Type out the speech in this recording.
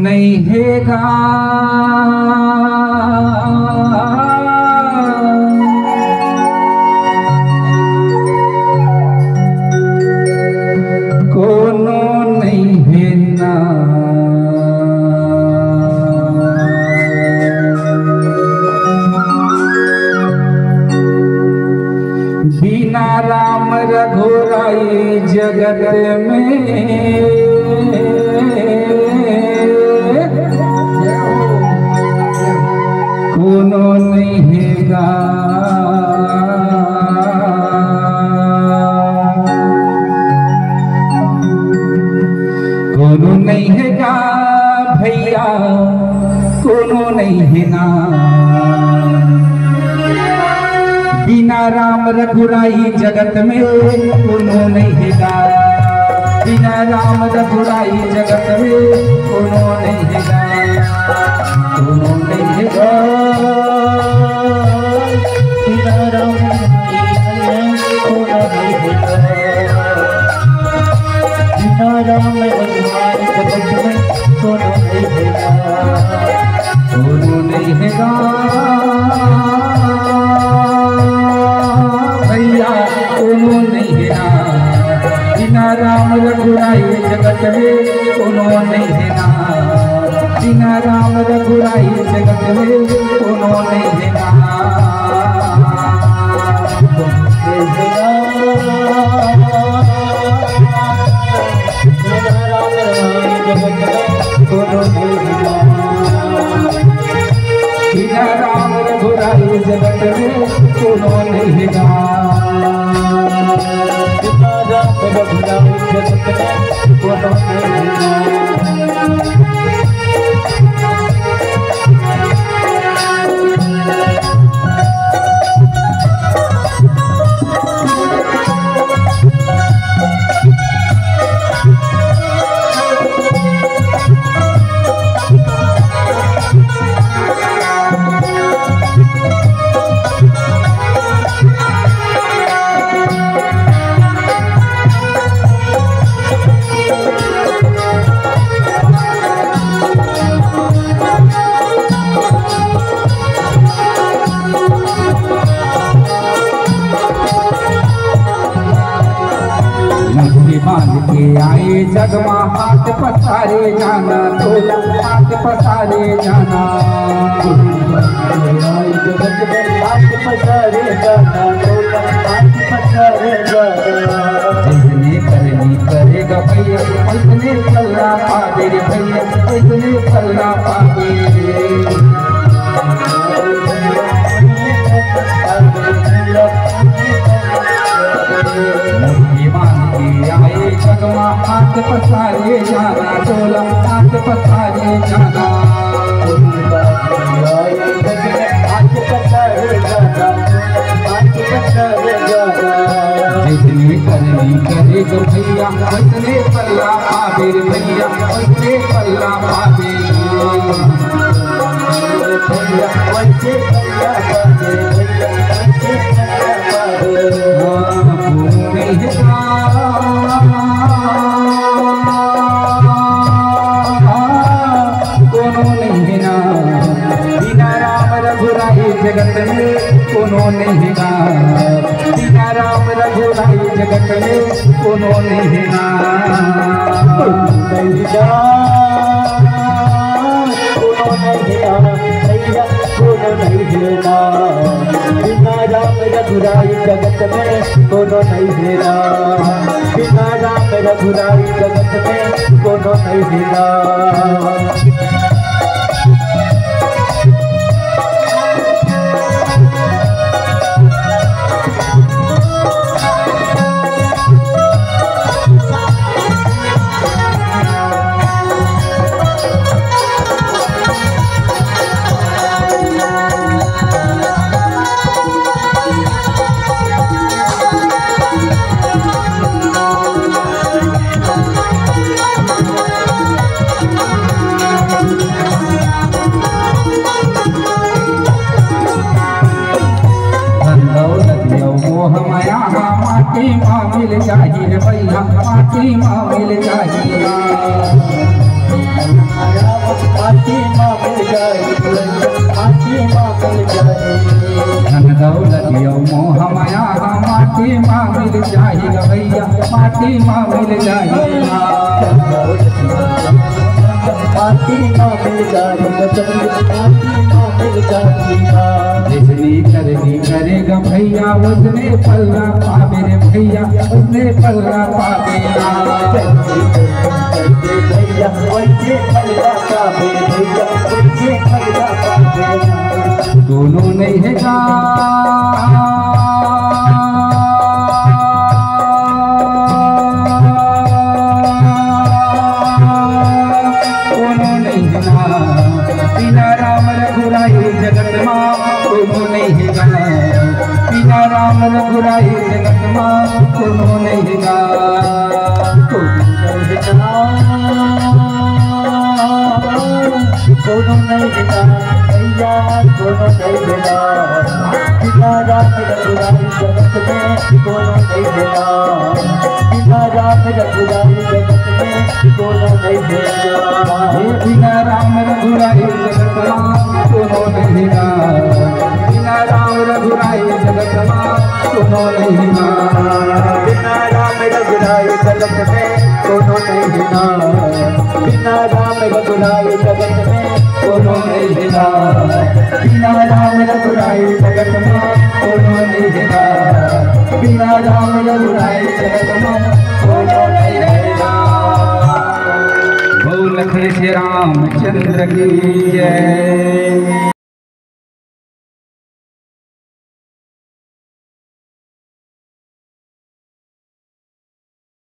नहीं हैगा कोनो नहीं है ना बिना राम रघुराई जगत में कोनो नहीं हैगा कोनो नहीं हैगा भैया कोनो नहीं है ना बिना राम रघुराई जगत में कोनो नहीं हैगा बिना राम रघुराई जगत में कोनो नहीं हैगा कोनो नहीं हैगा बिना राम कोनो नहीं हैगा बिना राम रघुराई जगत में कोनो नहीं हैगा कोनो नहीं हैगा भैया कोनो नहीं है ना बिना राम रघुराई जगत में कोनो नहीं है ना बिना राम रघुराई जगत में कोनो नहीं है ना बिना राम रघुराई जगत में कोनो नहीं है ना बिना राम रघुराई जगत में कोनो नहीं है ना बांध के आए जगमा हाथ पसारे जाना तोला हाथ पसारे जाना जगत में हाथ पसारे जाना तोला हाथ पसारे जाना जिसने करनी करेगा भैया उसने पल्ला पावे भैया उसने पल्ला पावे जगमा हाथ पसारे जाना तोला हाथ पसारे जाना हाथ पसारे जाना हाथ पसारे जाना जितनी करनी करे तो भैया उसने पल्ला पावे भैया उसने पल्ला पावे भैया उसने पल्ला पावे जगत में कोनो नहीं है बिना राम रघुराई जगत में कोनो नहीं है कोनो नहीं है कोनो नहीं है बिना राम रघुराई जगत में कोनो नहीं है बिना राम रघुराई जगत में कोनो नहीं है माटी माँ मिल चाहिए भैया माटी माँ मिल चाहिए माटी माँ मिल जाए माटी माँ मिल जाए धन दौलत यो मोह माया माटी माँ मिल जाएगा भैया माटी माँ मिल जाएगा माटी माँ मिल जाएगा माटी माँ मिल जाएगा जिसने करनी करेगा भैया उसने पल्ला पावे भैया उसने पल्ला पावेगा भैया वैसे पल्ला पावे भैया वैसे पल्ला पावे दोनों नहीं है का बिना राम रघुराई जगत माँ कोनो नहीं गा बिना राम रघुराई जगत माँ कोनो नहीं गा कोनो नहीं गा भैया कोनो नहीं गा बिना राम रघुराई जगत में कोनो नहीं गा बिना राम रघुराई जगत में कोनो नहीं गा बिना राम रघुराई जगत माँ कोनो नहीं गा बिना राम रघुराई जगत माँ कोनो नहीं गा बिना राम रघुराई जगत में कोनो नहीं गा बिना राम रघुराई जगत में कोनो नहीं गा बिना राम रघुराई जगत माँ कोनो नहीं गा बिना राम रघुराई जगत माँ कोनो नहीं गा। बोल श्री रामचंद्र की जय।